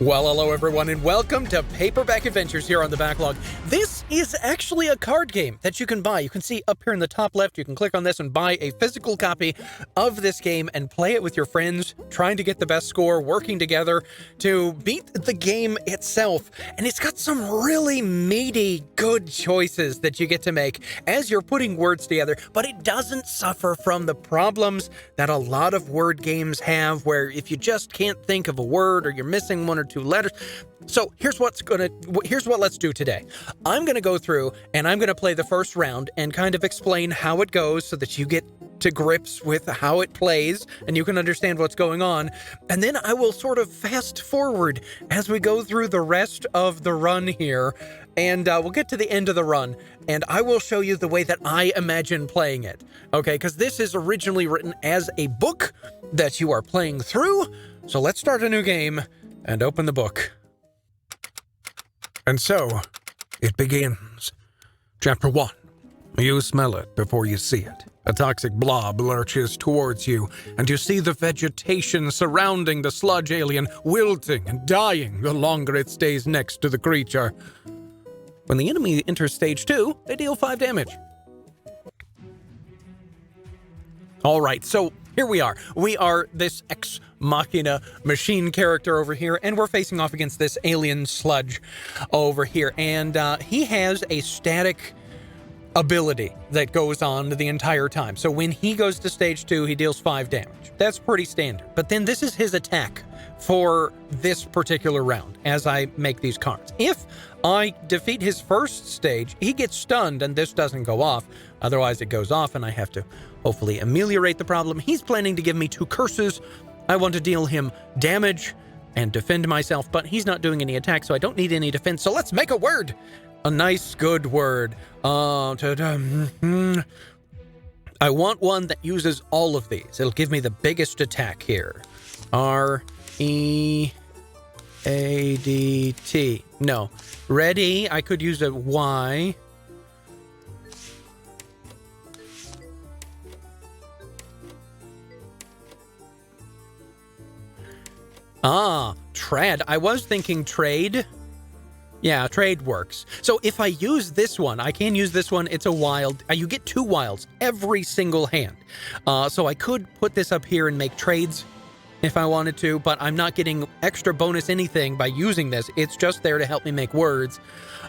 Well, hello everyone, and welcome to Paperback Adventures here on the BackLog. This is actually a card game that you can buy. You can see up here in the top left, you can click on this and buy a physical copy of this game and play it with your friends, trying to get the best score, working together to beat the game itself. And it's got some really meaty, good choices that you get to make as you're putting words together, but it doesn't suffer from the problems that a lot of word games have, where if you just can't think of a word or you're missing one or two letters. So here's what let's do today. I'm gonna go through and I'm gonna play the first round and kind of explain how it goes so that you get to grips with how it plays and you can understand what's going on. And then I will sort of fast forward as we go through the rest of the run here, and we'll get to the end of the run and I will show you the way that I imagine playing it. Okay, because this is originally written as a book that you are playing through. So let's start a new game and open the book. And so, it begins. Chapter 1. You smell it before you see it. A toxic blob lurches towards you, and you see the vegetation surrounding the sludge alien wilting and dying the longer it stays next to the creature. When the enemy enters stage 2, they deal 5 damage. Alright, so here we are. We are this ex machina machine character over here, and we're facing off against this alien sludge over here. And he has a static ability that goes on the entire time. So when he goes to stage 2, he deals 5 damage. That's pretty standard. But then this is his attack for this particular round as I make these cards. If I defeat his first stage, he gets stunned and this doesn't go off. Otherwise it goes off and I have to hopefully ameliorate the problem. He's planning to give me 2 curses. I want to deal him damage and defend myself, but he's not doing any attack, so I don't need any defense. So let's make a word. A nice, good word. I want one that uses all of these. It'll give me the biggest attack here. R-E-A-D-T. No. Ready? I could use a Y. Trad. I was thinking trade. Yeah, trade works. So if I use this one, I can use this one. It's a wild. You get 2 wilds every single hand. So I could put this up here and make trades if I wanted to, but I'm not getting extra bonus anything by using this. It's just there to help me make words.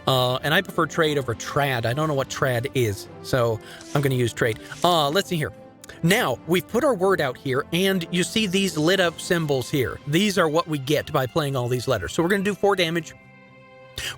And I prefer trade over trad. I don't know what trad is, so I'm going to use trade. Let's see here. Now, we've put our word out here, and you see these lit up symbols here. These are what we get by playing all these letters. So we're going to do 4 damage.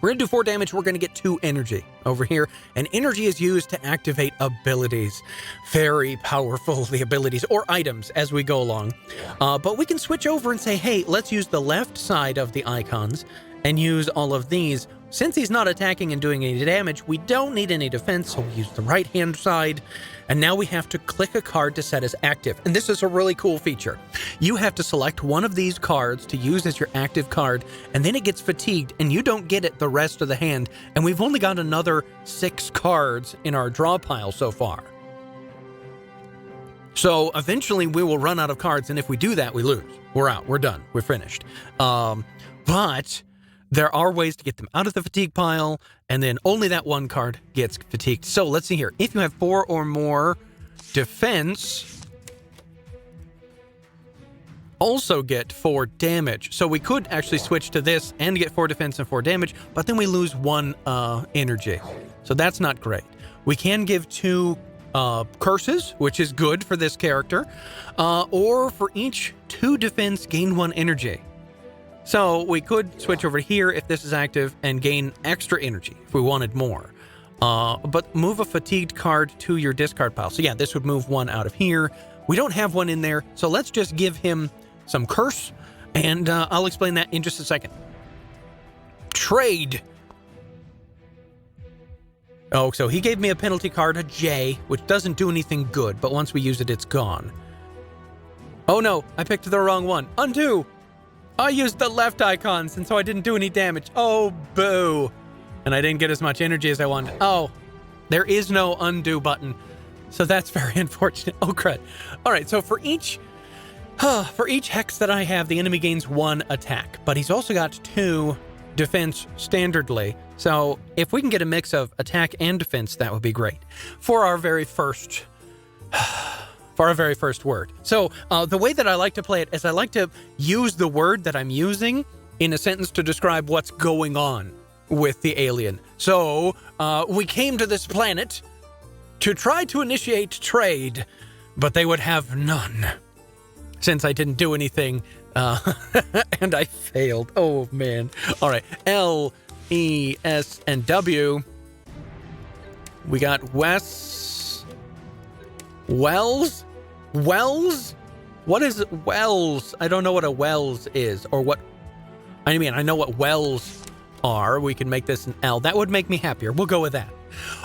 We're going to do 4 damage. We're going to get 2 energy over here. And energy is used to activate abilities. Very powerful, the abilities, or items as we go along. But we can switch over and say, hey, let's use the left side of the icons and use all of these. Since he's not attacking and doing any damage, we don't need any defense, so we use the right-hand side. And now we have to click a card to set as active. And this is a really cool feature. You have to select one of these cards to use as your active card, and then it gets fatigued, and you don't get it the rest of the hand. And we've only got another 6 cards in our draw pile so far. So eventually we will run out of cards, and if we do that, we lose. We're out. We're done. We're finished. But there are ways to get them out of the fatigue pile, and then only that one card gets fatigued. So let's see here. If you have 4 or more defense, also get 4 damage. So we could actually switch to this and get 4 defense and 4 damage, but then we lose 1 energy. So that's not great. We can give 2 curses, which is good for this character, or for each 2 defense, gain 1 energy. So we could switch over here if this is active and gain extra energy if we wanted more. But move a fatigued card to your discard pile. So yeah, this would move 1 out of here. We don't have 1 in there, so let's just give him some curse, and I'll explain that in just a second. Trade. Oh, so he gave me a penalty card, a J, which doesn't do anything good, but once we use it, it's gone. Oh no, I picked the wrong one. Undo! I used the left icons, and so I didn't do any damage. Oh, boo. And I didn't get as much energy as I wanted. Oh, there is no undo button. So that's very unfortunate. Oh, crud. All right, so for each For each hex that I have, the enemy gains 1 attack, but he's also got 2 defense standardly. So if we can get a mix of attack and defense, that would be great for our very first word. So the way that I like to play it is I like to use the word that I'm using in a sentence to describe what's going on with the alien. So we came to this planet to try to initiate trade, but they would have none. Since I didn't do anything, and I failed. Oh, man. All right. L, E, S, and W. We got Wells? Wells? What is Wells? I don't know what a Wells is, or what... I mean, I know what Wells are. We can make this an L. That would make me happier. We'll go with that.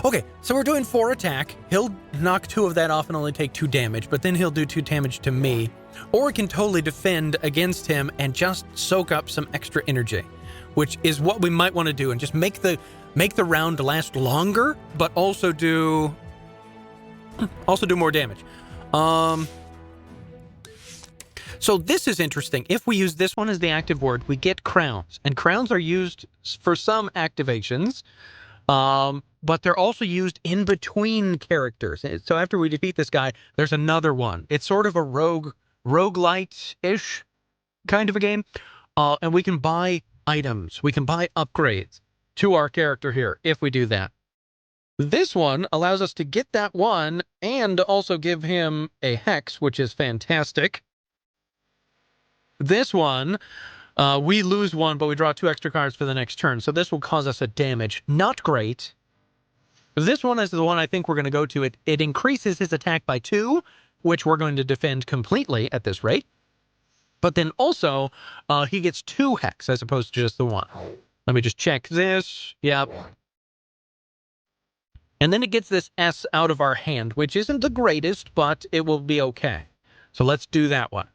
Okay, so we're doing 4 attack. He'll knock 2 of that off and only take 2 damage, but then he'll do 2 damage to me. Or we can totally defend against him and just soak up some extra energy, which is what we might want to do, and just make the round last longer, but also do more damage. So this is interesting. If we use this one as the active word, we get crowns, and crowns are used for some activations. But they're also used in between characters. So after we defeat this guy, there's another one. It's sort of a roguelite-ish kind of a game. And we can buy items. We can buy upgrades to our character here if we do that. This one allows us to get that one and also give him a hex, which is fantastic. This one, we lose 1, but we draw 2 extra cards for the next turn. So this will cause us a damage. Not great. This one is the one I think we're going to go to. It increases his attack by 2, which we're going to defend completely at this rate. But then also, he gets 2 hex as opposed to just the 1. Let me just check this. Yep. And then it gets this S out of our hand, which isn't the greatest, but it will be okay. So let's do that one.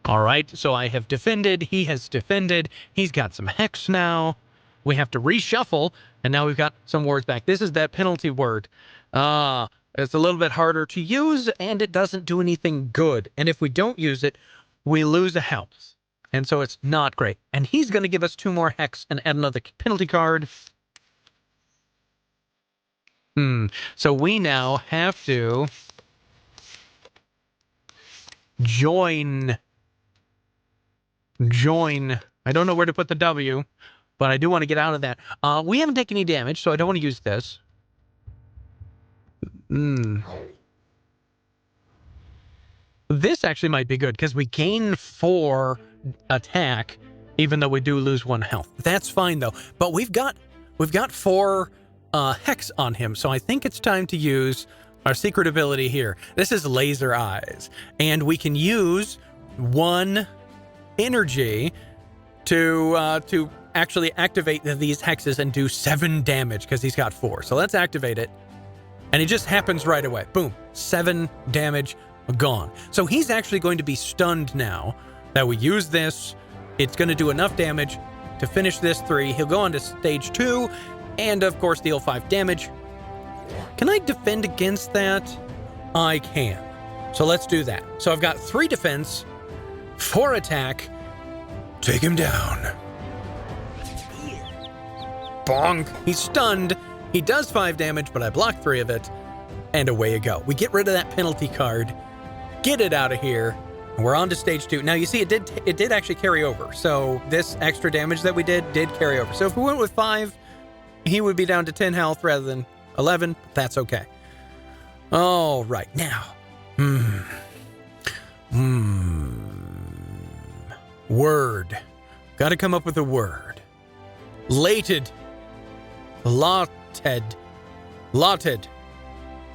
All right, so I have defended. He has defended. He's got some hex now. We have to reshuffle, and now we've got some words back. This is that penalty word. It's a little bit harder to use, and it doesn't do anything good. And if we don't use it, we lose a health. And so it's not great. And he's going to give us 2 more hex and add another penalty card. So we now have to join. I don't know where to put the W, but I do want to get out of that. We haven't taken any damage, so I don't want to use this. This actually might be good, because we gain 4 attack, even though we do lose 1 health. That's fine, though. But we've got 4 hex on him, so I think it's time to use our secret ability here. This is Laser Eyes, and we can use 1 energy to actually activate these hexes and do 7 damage, because he's got 4. So let's activate it. And it just happens right away. Boom. 7 damage gone. So he's actually going to be stunned now that we use this. It's going to do enough damage to finish this 3. He'll go on to stage 2 and, of course, deal 5 damage. Can I defend against that? I can. So let's do that. So I've got 3 defense, 4 attack. Take him down. Bonk. He's stunned. He does 5 damage, but I blocked 3 of it. And away you go. We get rid of that penalty card. Get it out of here. And we're on to stage 2. Now, you see, it did actually carry over. So this extra damage that we did carry over. So if we went with 5, he would be down to 10 health rather than 11. That's okay. All right. Now. Word. Got to come up with a word. Lated. Lotted.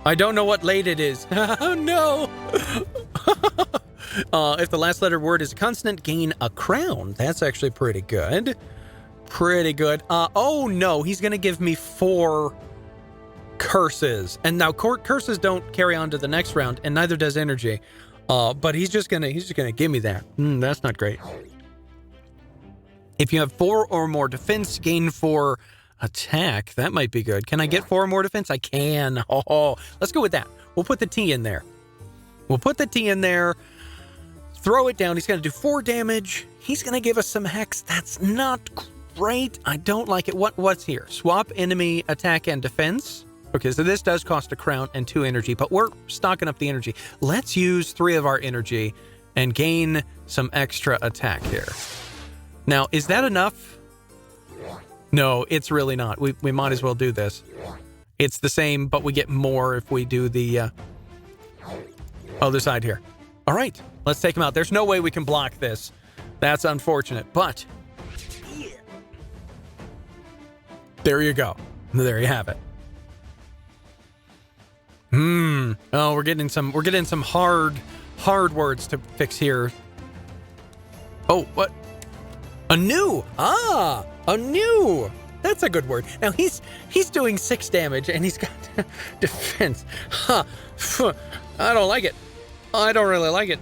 I don't know what lated is. Oh, no. If the last letter word is a consonant, gain a crown. That's actually pretty good. Pretty good. Oh, no. He's going to give me 4 curses. And now curses don't carry on to the next round, and neither does energy. But he's just gonna give me that. That's not great. If you have 4 or more defense, gain 4 attack. That might be good. Can I get 4 or more defense? I can. Oh, let's go with that. We'll put the T in there. We'll put the T in there, throw it down. He's going to do 4 damage. He's going to give us some hex. That's not great. I don't like it. What's here? Swap enemy attack and defense. Okay, so this does cost a crown and 2 energy, but we're stocking up the energy. Let's use 3 of our energy and gain some extra attack here. Now, is that enough? No, it's really not. We might as well do this. It's the same, but we get more if we do the other side here. All right, let's take him out. There's no way we can block this. That's unfortunate, but there you go. There you have it. Oh, we're getting some hard words to fix here. Oh, what? Anew. Anew. That's a good word. Now he's doing 6 damage and he's got defense. Huh. I don't like it. I don't really like it.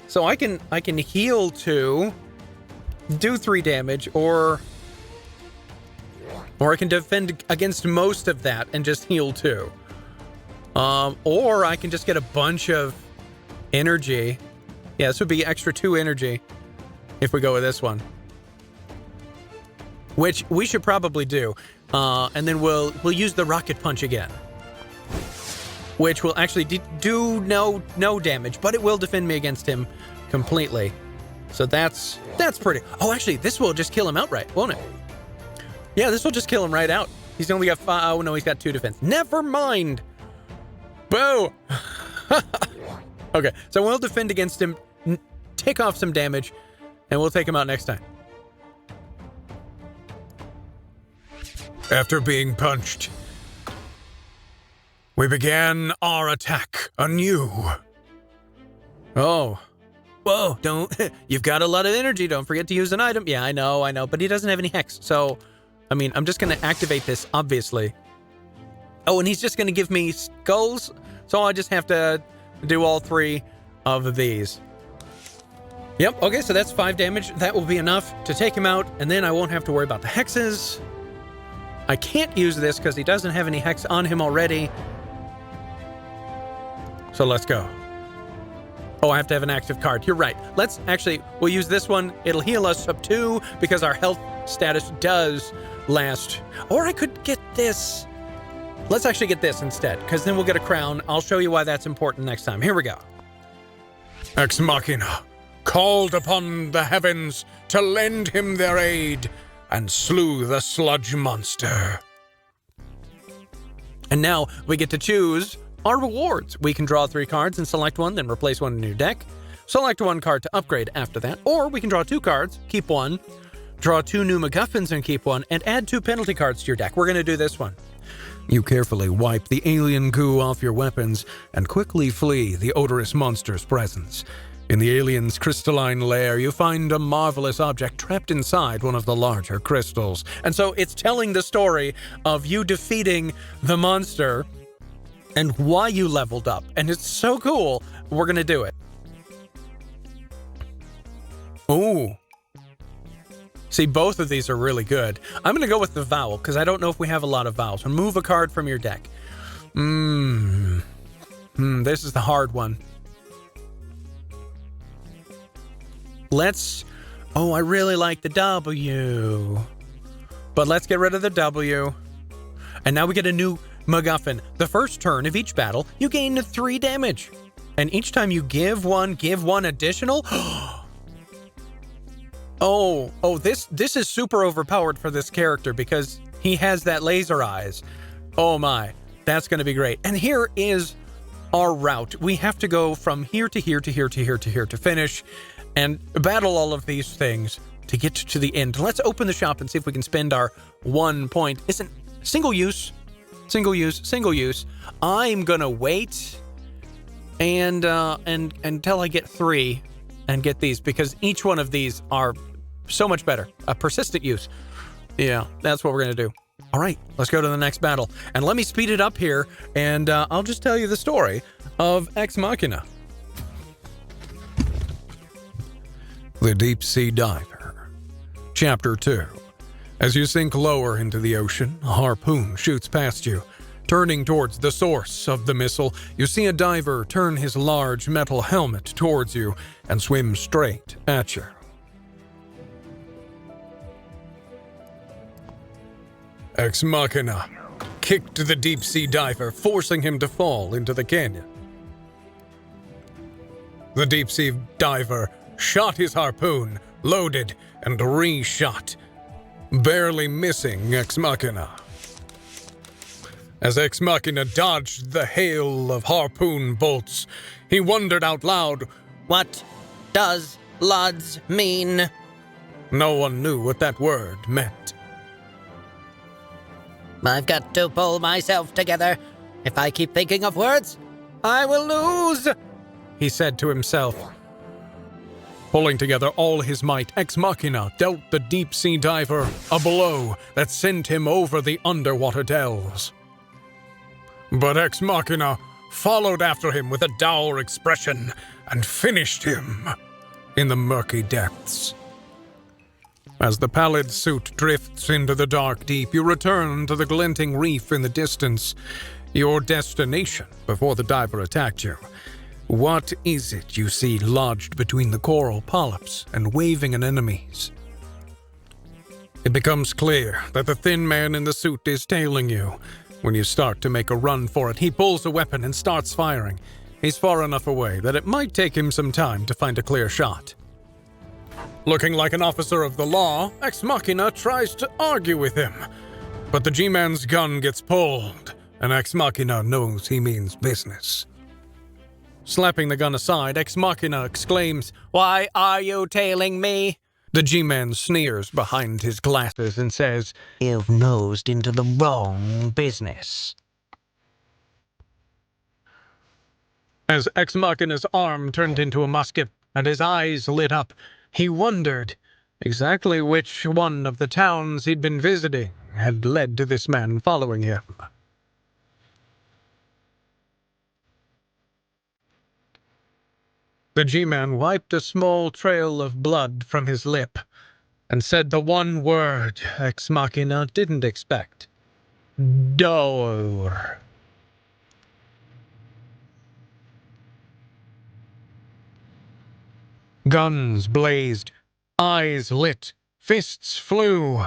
So I can heal 2, do 3 damage, or I can defend against most of that and just heal 2. Or I can just get a bunch of energy. Yeah, this would be extra 2 energy if we go with this one. Which we should probably do. And then we'll use the rocket punch again. Which will actually do no damage, but it will defend me against him completely. So that's pretty. Oh, actually, this will just kill him outright, won't it? Yeah, this will just kill him right out. He's only got 5. Oh no, he's got 2 defense. Never mind. Boo! Okay, so we'll defend against him, take off some damage, and we'll take him out next time. After being punched, we began our attack anew. Oh. Whoa, don't. You've got a lot of energy. Don't forget to use an item. Yeah, I know. But he doesn't have any hex. So, I mean, I'm just going to activate this, obviously. Oh, and he's just going to give me skulls. So I just have to do all 3 of these. Yep, okay, so that's 5 damage. That will be enough to take him out, and then I won't have to worry about the hexes. I can't use this because he doesn't have any hex on him already. So let's go. Oh, I have to have an active card. You're right. We'll use this one. It'll heal us up 2 because our health status does last. Or I could get this. Let's actually get this instead, because then we'll get a crown. I'll show you why that's important next time. Here we go. Ex Machina called upon the heavens to lend him their aid and slew the sludge monster. And now we get to choose our rewards. We can draw 3 cards and select one, then replace one in your deck. Select 1 card to upgrade after that. Or we can draw 2 cards, keep 1, draw 2 new MacGuffins and keep 1, and add 2 penalty cards to your deck. We're going to do this one. You carefully wipe the alien goo off your weapons and quickly flee the odorous monster's presence. In the alien's crystalline lair, you find a marvelous object trapped inside one of the larger crystals. And so it's telling the story of you defeating the monster and why you leveled up. And it's so cool. We're going to do it. Ooh. See, both of these are really good. I'm going to go with the vowel, because I don't know if we have a lot of vowels. Remove a card from your deck. This is the hard one. I really like the W. But let's get rid of the W. And now we get a new MacGuffin. The first turn of each battle, you gain 3 damage. And each time you give one additional... This is super overpowered for this character because he has that laser eyes. Oh my, that's going to be great. And here is our route. We have to go from here to here to here to here to here to finish and battle all of these things to get to the end. Let's open the shop and see if we can spend our 1 point. Isn't single use. I'm going to wait and until I get 3 and get these, because each one of these are so much better. A persistent use. Yeah, that's what we're going to do. All right, let's go to the next battle. And let me speed it up here, and I'll just tell you the story of Ex Machina. The Deep Sea Diver. Chapter 2. As you sink lower into the ocean, a harpoon shoots past you, Turning towards the source of the missile, you see a diver turn his large metal helmet towards you and swim straight at you. Ex Machina kicked the deep-sea diver, forcing him to fall into the canyon. The deep-sea diver shot his harpoon, loaded, and re-shot, barely missing Ex Machina. As Ex Machina dodged the hail of harpoon bolts, he wondered out loud, "What does LODS mean?" No one knew what that word meant. "I've got to pull myself together. If I keep thinking of words, I will lose," he said to himself. Pulling together all his might, Ex Machina dealt the deep-sea diver a blow that sent him over the underwater dells. But Ex Machina followed after him with a dour expression and finished him in the murky depths. As the pallid suit drifts into the dark deep, you return to the glinting reef in the distance, your destination before the diver attacked you. What is it you see lodged between the coral polyps and waving anemones? It becomes clear that the thin man in the suit is tailing you. When you start to make a run for it, he pulls a weapon and starts firing. He's far enough away that it might take him some time to find a clear shot. Looking like an officer of the law, Ex Machina tries to argue with him. But the G-Man's gun gets pulled, and Ex Machina knows he means business. Slapping the gun aside, Ex Machina exclaims, "Why are you tailing me?" The G-Man sneers behind his glasses and says, "You've nosed into the wrong business." As Ex Machina's arm turned into a musket and his eyes lit up, he wondered exactly which one of the towns he'd been visiting had led to this man following him. The G-Man wiped a small trail of blood from his lip and said the one word Ex Machina didn't expect. Door. Guns blazed, eyes lit, fists flew.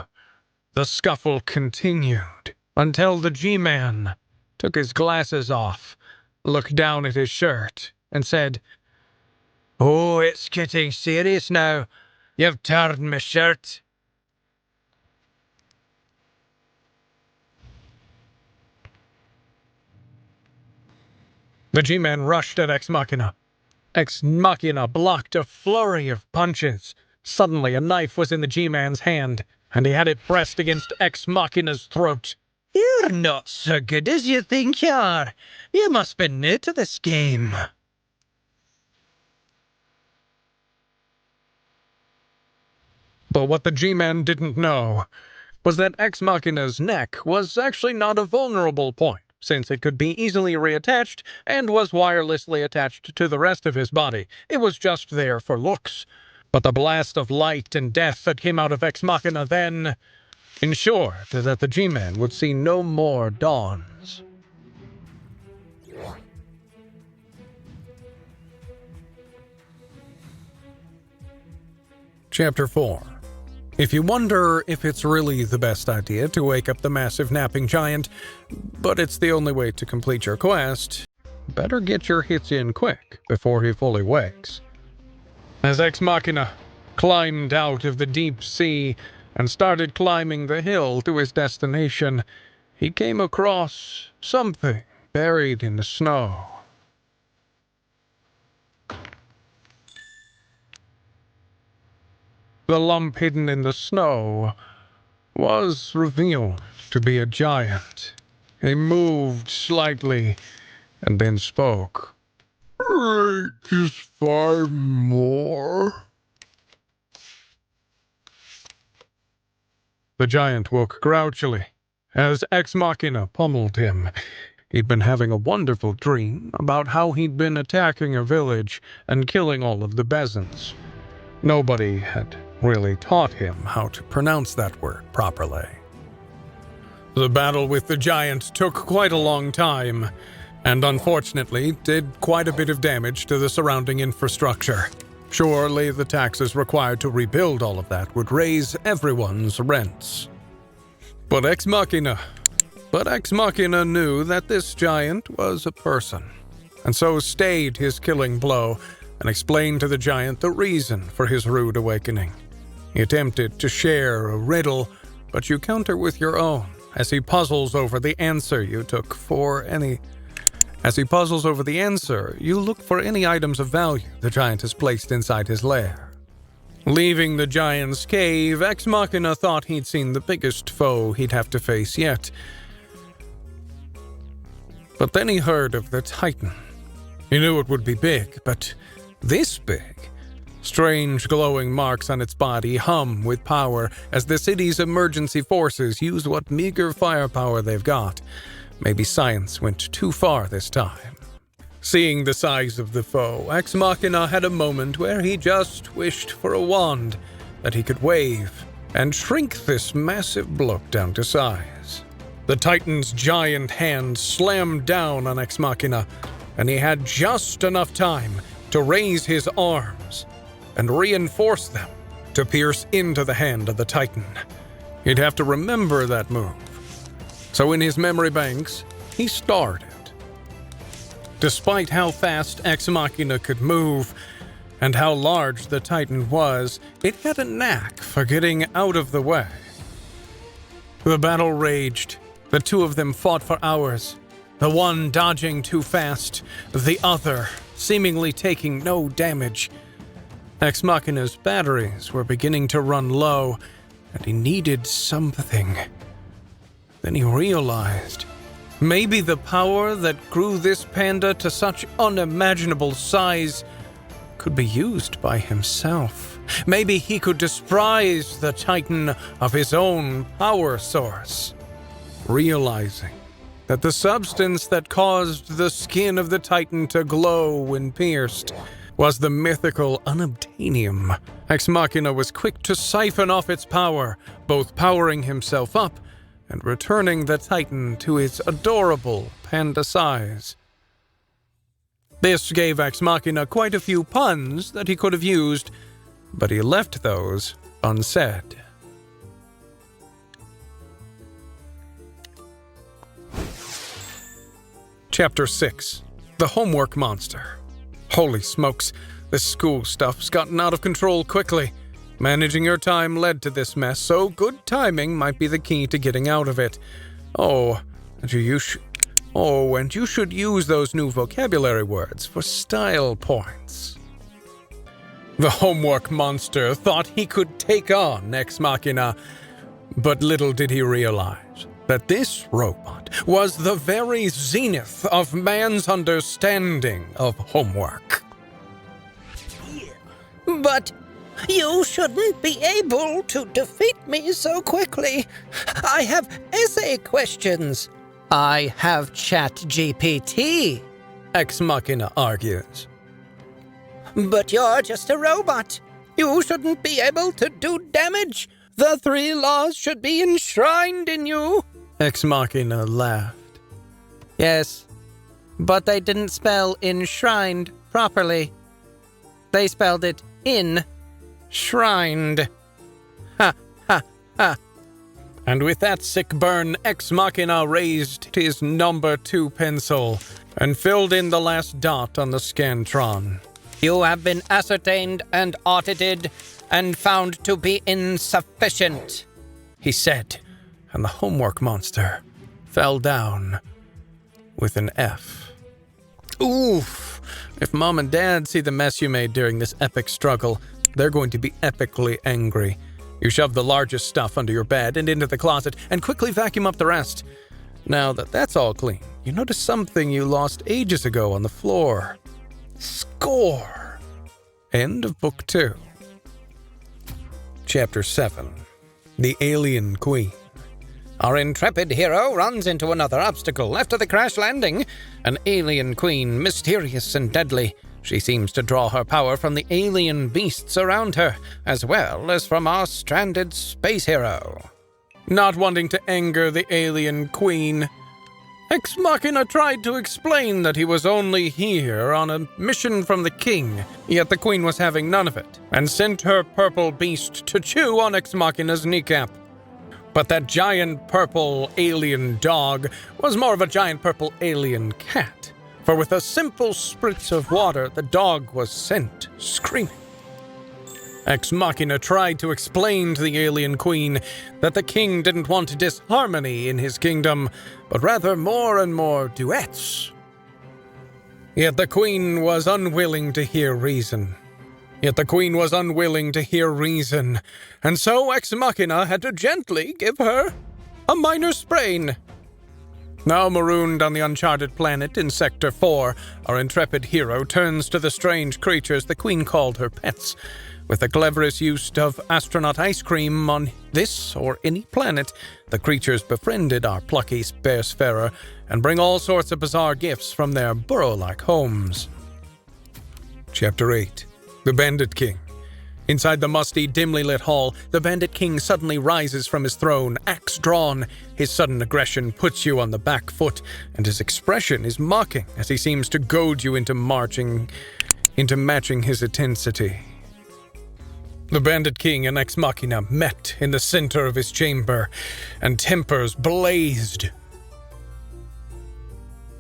The scuffle continued until the G-Man took his glasses off, looked down at his shirt, and said, "Oh, it's getting serious now. You've torn my shirt." The G-Man rushed at Ex Machina. Ex Machina blocked a flurry of punches. Suddenly, a knife was in the G-Man's hand, and he had it pressed against Ex Machina's throat. "You're not so good as you think you are. You must be new to this game." But what the G-Man didn't know was that Ex Machina's neck was actually not a vulnerable point, since it could be easily reattached and was wirelessly attached to the rest of his body. It was just there for looks. But the blast of light and death that came out of Ex Machina then ensured that the G-Man would see no more dawns. Chapter 4. If you wonder if it's really the best idea to wake up the massive napping giant, but it's the only way to complete your quest, better get your hits in quick before he fully wakes. As Ex Machina climbed out of the deep sea and started climbing the hill to his destination, he came across something buried in the snow. The lump hidden in the snow was revealed to be a giant. He moved slightly and then spoke. "Just 5 more." The giant woke grouchily as Ex Machina pummeled him. He'd been having a wonderful dream about how he'd been attacking a village and killing all of the peasants. Nobody had really taught him how to pronounce that word properly. The battle with the giant took quite a long time, and unfortunately did quite a bit of damage to the surrounding infrastructure. Surely the taxes required to rebuild all of that would raise everyone's rents. But Ex Machina knew that this giant was a person, and so stayed his killing blow and explained to the giant the reason for his rude awakening. He attempted to share a riddle, but you counter with your own, as he puzzles over the answer you look for any items of value the giant has placed inside his lair. Leaving the giant's cave, Ex Machina thought he'd seen the biggest foe he'd have to face yet. But then he heard of the Titan. He knew it would be big, but this big. Strange glowing marks on its body hum with power as the city's emergency forces use what meager firepower they've got. Maybe science went too far this time. Seeing the size of the foe, Ex Machina had a moment where he just wished for a wand that he could wave and shrink this massive bloke down to size. The Titan's giant hand slammed down on Ex Machina, and he had just enough time to raise his arms and reinforce them to pierce into the hand of the Titan. He'd have to remember that move. So in his memory banks, he started. Despite how fast Ex Machina could move and how large the Titan was, it had a knack for getting out of the way. The battle raged. The two of them fought for hours, the one dodging too fast, the other seemingly taking no damage. Ex Machina's batteries were beginning to run low, and he needed something. Then he realized maybe the power that grew this panda to such unimaginable size could be used by himself. Maybe he could desprise the Titan of his own power source. Realizing that the substance that caused the skin of the Titan to glow when pierced was the mythical unobtainium, Ex Machina was quick to siphon off its power, both powering himself up and returning the Titan to its adorable panda size. This gave Ex Machina quite a few puns that he could have used, but he left those unsaid. Chapter 6. The Homework Monster. Holy smokes, this school stuff's gotten out of control quickly. Managing your time led to this mess, so good timing might be the key to getting out of it. And you should use those new vocabulary words for style points. The Homework Monster thought he could take on Ex Machina, but little did he realize that this robot was the very zenith of man's understanding of homework. But you shouldn't be able to defeat me so quickly. I have essay questions. I have ChatGPT, Ex Machina argues. But you're just a robot. You shouldn't be able to do damage. The 3 laws should be enshrined in you. Ex Machina laughed. Yes, but they didn't spell enshrined properly. They spelled it in-shrined. Ha, ha, ha. And with that sick burn, Ex Machina raised his number 2 pencil and filled in the last dot on the Scantron. You have been ascertained and audited and found to be insufficient, he said, and the Homework Monster fell down with an F. Oof! If Mom and Dad see the mess you made during this epic struggle, they're going to be epically angry. You shove the largest stuff under your bed and into the closet and quickly vacuum up the rest. Now that that's all clean, you notice something you lost ages ago on the floor. Score! End of Book 2. Chapter 7. The Alien Queen. Our intrepid hero runs into another obstacle after the crash landing. An alien queen, mysterious and deadly. She seems to draw her power from the alien beasts around her, as well as from our stranded space hero. Not wanting to anger the alien queen, Ex Machina tried to explain that he was only here on a mission from the king, yet the queen was having none of it, and sent her purple beast to chew on Ex Machina's kneecap. But that giant purple alien dog was more of a giant purple alien cat, for with a simple spritz of water, the dog was sent screaming. Ex Machina tried to explain to the alien queen that the king didn't want disharmony in his kingdom, but rather more and more duets. Yet the queen was unwilling to hear reason. And so Ex Machina had to gently give her a minor sprain. Now marooned on the uncharted planet in Sector 4, our intrepid hero turns to the strange creatures the queen called her pets. With the cleverest use of astronaut ice cream on this or any planet, the creatures befriended our plucky spacefarer and bring all sorts of bizarre gifts from their burrow-like homes. Chapter 8. The Bandit King. Inside the musty, dimly lit hall, the Bandit King suddenly rises from his throne, axe drawn. His sudden aggression puts you on the back foot, and his expression is mocking as he seems to goad you into matching his intensity. The Bandit King and Ex Machina met in the center of his chamber, and tempers blazed.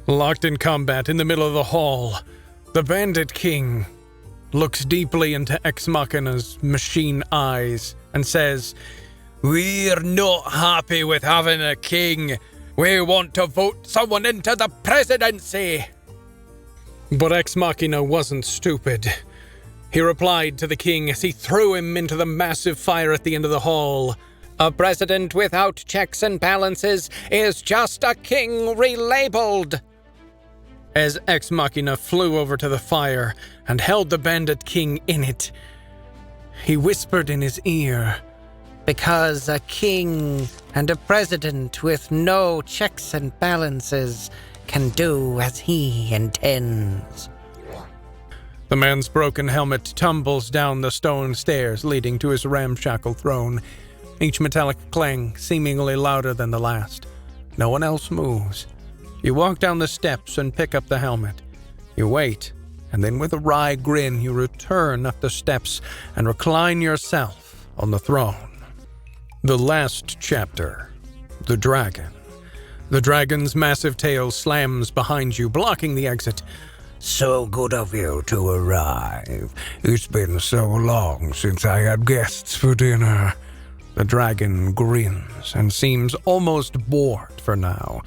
Locked in combat in the middle of the hall, the Bandit King looks deeply into Ex Machina's machine eyes and says, "We're not happy with having a king. We want to vote someone into the presidency." But Ex Machina wasn't stupid. He replied to the king as he threw him into the massive fire at the end of the hall. "A president without checks and balances is just a king relabeled." As Ex Machina flew over to the fire and held the Bandit King in it, he whispered in his ear, Because a king and a president with no checks and balances can do as he intends. The man's broken helmet tumbles down the stone stairs leading to his ramshackle throne, each metallic clang seemingly louder than the last. No one else moves. You walk down the steps and pick up the helmet. You wait, and then with a wry grin you return up the steps and recline yourself on the throne. The last chapter. The Dragon. The dragon's massive tail slams behind you, blocking the exit. "So good of you to arrive. It's been so long since I had guests for dinner." The dragon grins and seems almost bored for now.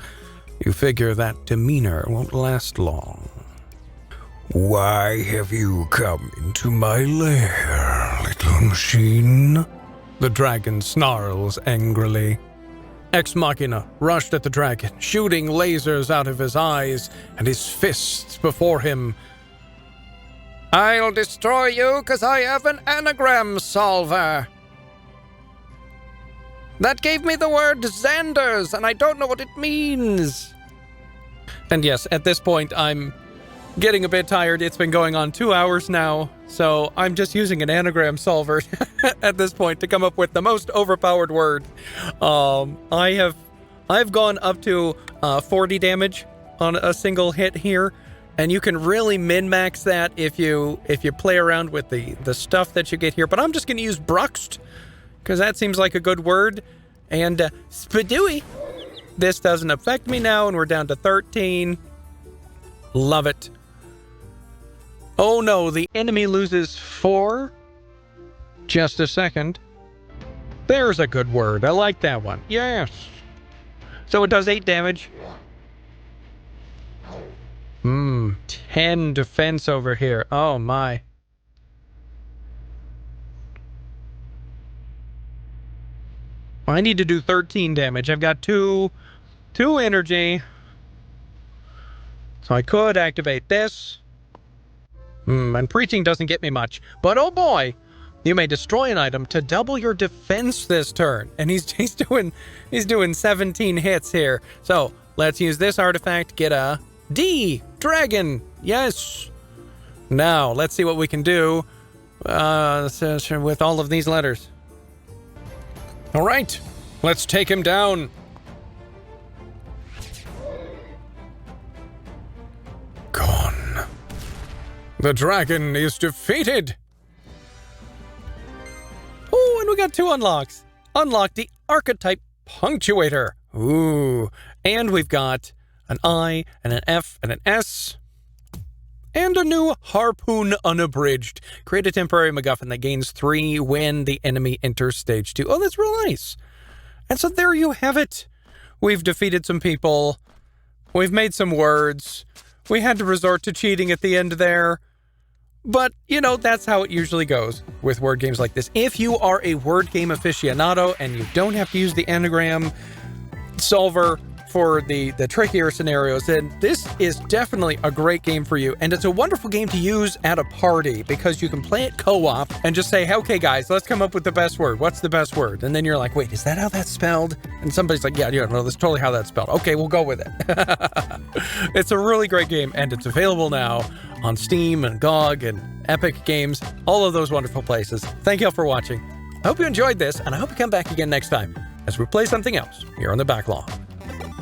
You figure that demeanor won't last long. "Why have you come into my lair, little machine?" The dragon snarls angrily. Ex Machina rushed at the dragon, shooting lasers out of his eyes and his fists before him. "I'll destroy you because I have an anagram solver. That gave me the word Xanders, and I don't know what it means." And yes, at this point, I'm getting a bit tired. It's been going on 2 hours now, so I'm just using an anagram solver at this point to come up with the most overpowered word. I've gone up to 40 damage on a single hit here, and you can really min-max that if you play around with the stuff that you get here. But I'm just going to use Bruxt, because that seems like a good word. And Spadooey. This doesn't affect me now, and we're down to 13. Love it. Oh no, the enemy loses 4? Just a second. There's a good word. I like that one. Yes. So it does 8 damage. 10 defense over here. Oh my. I need to do 13 damage. I've got 2 energy. So I could activate this. And preaching doesn't get me much. But oh boy, you may destroy an item to double your defense this turn. And he's doing 17 hits here. So let's use this artifact, get a D, dragon. Yes. Now let's see what we can do with all of these letters. All right, Let's take him down. Gone. The dragon is defeated. Oh, and we got 2 unlocks. Unlock the archetype punctuator. Ooh. And we've got an I and an F and an S. And a new harpoon unabridged. Create a temporary MacGuffin that gains 3 when the enemy enters stage 2. Oh, that's real nice. And so there you have it. We've defeated some people. We've made some words. We had to resort to cheating at the end there. But, you know, that's how it usually goes with word games like this. If you are a word game aficionado and you don't have to use the anagram solver for the trickier scenarios, then this is definitely a great game for you. And it's a wonderful game to use at a party because you can play it co-op and just say, okay, guys, let's come up with the best word. What's the best word? And then you're like, wait, is that how that's spelled? And somebody's like, yeah, no, that's totally how that's spelled. Okay, we'll go with it. It's a really great game, and it's available now on Steam and GOG and Epic Games, all of those wonderful places. Thank you all for watching. I hope you enjoyed this, and I hope you come back again next time as we play something else here on the BackLog.